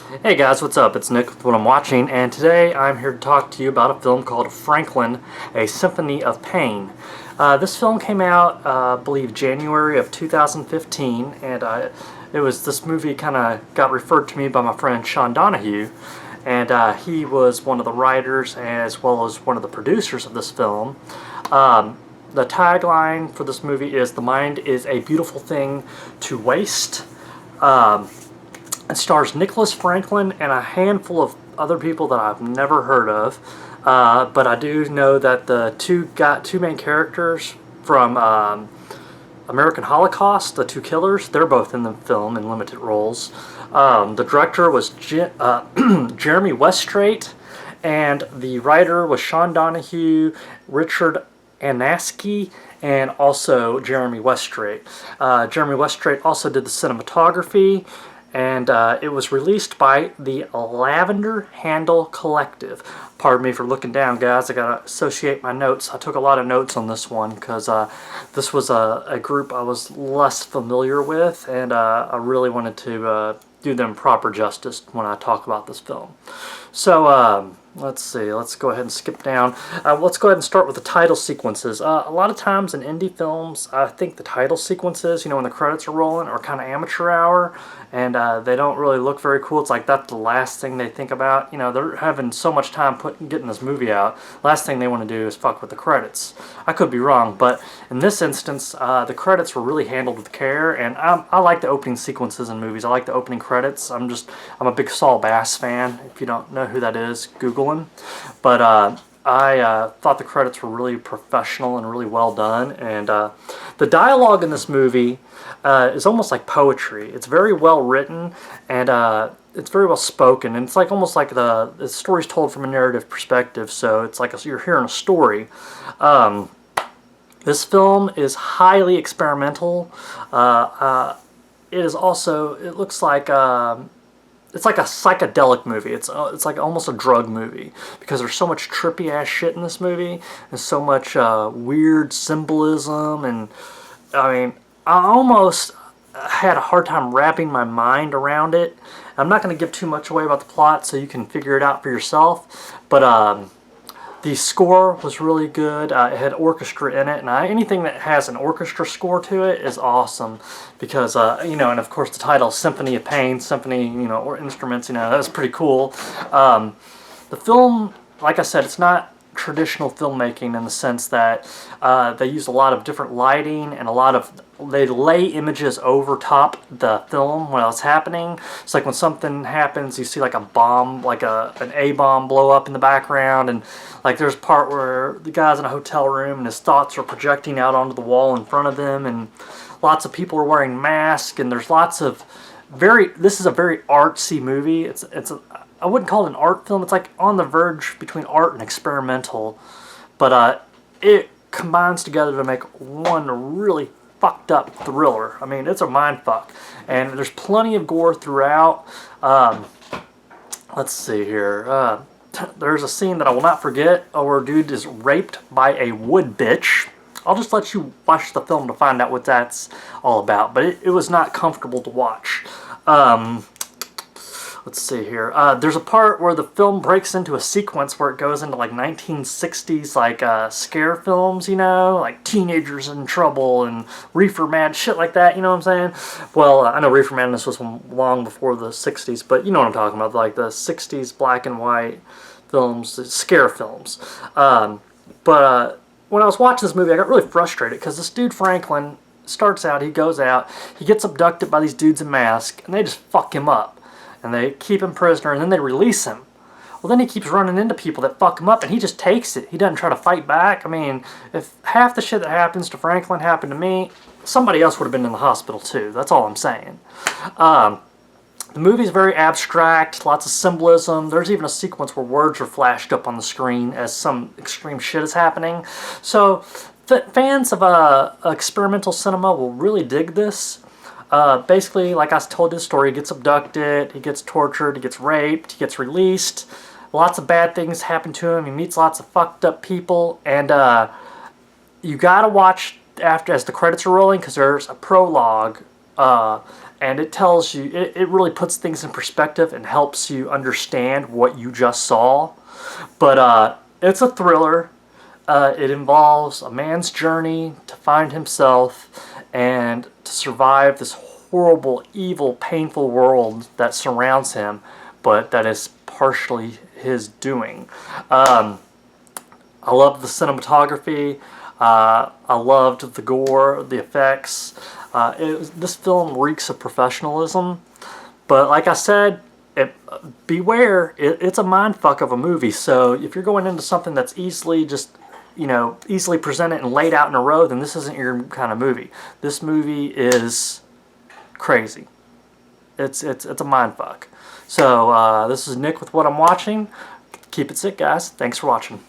Hey guys, what's up? It's Nick with What I'm Watching, and today I'm here to talk to you about a film called Franklin, A Symphony of Pain. This film came out, I believe, January of 2015, and this movie kind of got referred to me by my friend Sean Donahue, and he was one of the writers as well as one of the producers of this film. The tagline for this movie is "The mind is a beautiful thing to waste." It stars Nicholas Franklin and a handful of other people that I've never heard of. But I do know that the two main characters from American Holocaust, the two killers, they're both in the film in limited roles. The director was Jeremy Westrait, and the writer was Sean Donahue, Richard Anaski, and also Jeremy Westrait. Jeremy Westrait also did the cinematography, and it was released by the Lavender Handle Collective. Pardon me for looking down, guys. I gotta associate my notes. I took a lot of notes on this one because this was a group I was less familiar with, and I really wanted to do them proper justice when I talk about this film. So let's see, let's go ahead and skip down. Let's go ahead and start with the title sequences. A lot of times in indie films, I think the title sequences, when the credits are rolling, are kind of amateur hour, and they don't really look very cool. It's like that's the last thing they think about. They're having so much time getting this movie out. Last thing they want to do is fuck with the credits. I could be wrong, but in this instance, the credits were really handled with care, and I like the opening sequences in movies. I like the opening credits. I'm a big Saul Bass fan. If you don't know who that is, Google him. But I thought the credits were really professional and really well done, and the dialogue in this movie is almost like poetry. It's very well written, and it's very well spoken, and it's like almost like the story's told from a narrative perspective, so it's like you're hearing a story. This film is highly experimental. It is also, it looks like it's like a psychedelic movie. It's like almost a drug movie because there's so much trippy ass shit in this movie and so much weird symbolism, and I mean, I almost had a hard time wrapping my mind around it. I'm not going to give too much away about the plot so you can figure it out for yourself, but the score was really good. It had orchestra in it, and anything that has an orchestra score to it is awesome because, and of course the title, Symphony of Pain, symphony, or instruments, that's pretty cool. The film, like I said, it's not traditional filmmaking in the sense that they use a lot of different lighting and they lay images over top the film while it's happening. It's like when something happens, you see like a bomb, like an A-bomb blow up in the background, and like there's a part where the guy's in a hotel room and his thoughts are projecting out onto the wall in front of him, and lots of people are wearing masks, and there's lots of this is a very artsy movie. I wouldn't call it an art film. It's like on the verge between art and experimental, but it combines together to make one really fucked up thriller. I mean, it's a mind fuck, and there's plenty of gore throughout. Let's see here. There's a scene that I will not forget where a dude is raped by a wood bitch. I'll just let you watch the film to find out what that's all about, but it was not comfortable to watch. Let's see here. There's a part where the film breaks into a sequence where it goes into like 1960s like scare films, like teenagers in trouble and reefer mad shit like that, you know what I'm saying? Well, I know Reefer Madness was long before the 60s, but you know what I'm talking about, like the 60s black and white films, scare films. But when I was watching this movie, I got really frustrated because this dude Franklin starts out, he goes out, he gets abducted by these dudes in masks, and they just fuck him up. And they keep him prisoner, and then they release him. Well, then he keeps running into people that fuck him up, and he just takes it. He doesn't try to fight back. I mean, if half the shit that happens to Franklin happened to me, somebody else would have been in the hospital too. That's all I'm saying. The movie's very abstract, lots of symbolism. There's even a sequence where words are flashed up on the screen as some extreme shit is happening. So, fans of experimental cinema will really dig this. Basically, like I told you the story, he gets abducted, he gets tortured, he gets raped, he gets released. Lots of bad things happen to him. He meets lots of fucked up people, and you gotta watch after as the credits are rolling because there's a prologue and it tells you, it really puts things in perspective and helps you understand what you just saw. But it's a thriller. It involves a man's journey to find himself and to survive this horrible, evil, painful world that surrounds him, but that is partially his doing. I loved the cinematography. I loved the gore, the effects. This film reeks of professionalism. But like I said, beware, it's a mindfuck of a movie. So if you're going into something that's easily just, easily presented and laid out in a row, then this isn't your kind of movie. This movie is crazy. It's a mindfuck. So this is Nick with What I'm Watching. Keep it sick, guys. Thanks for watching.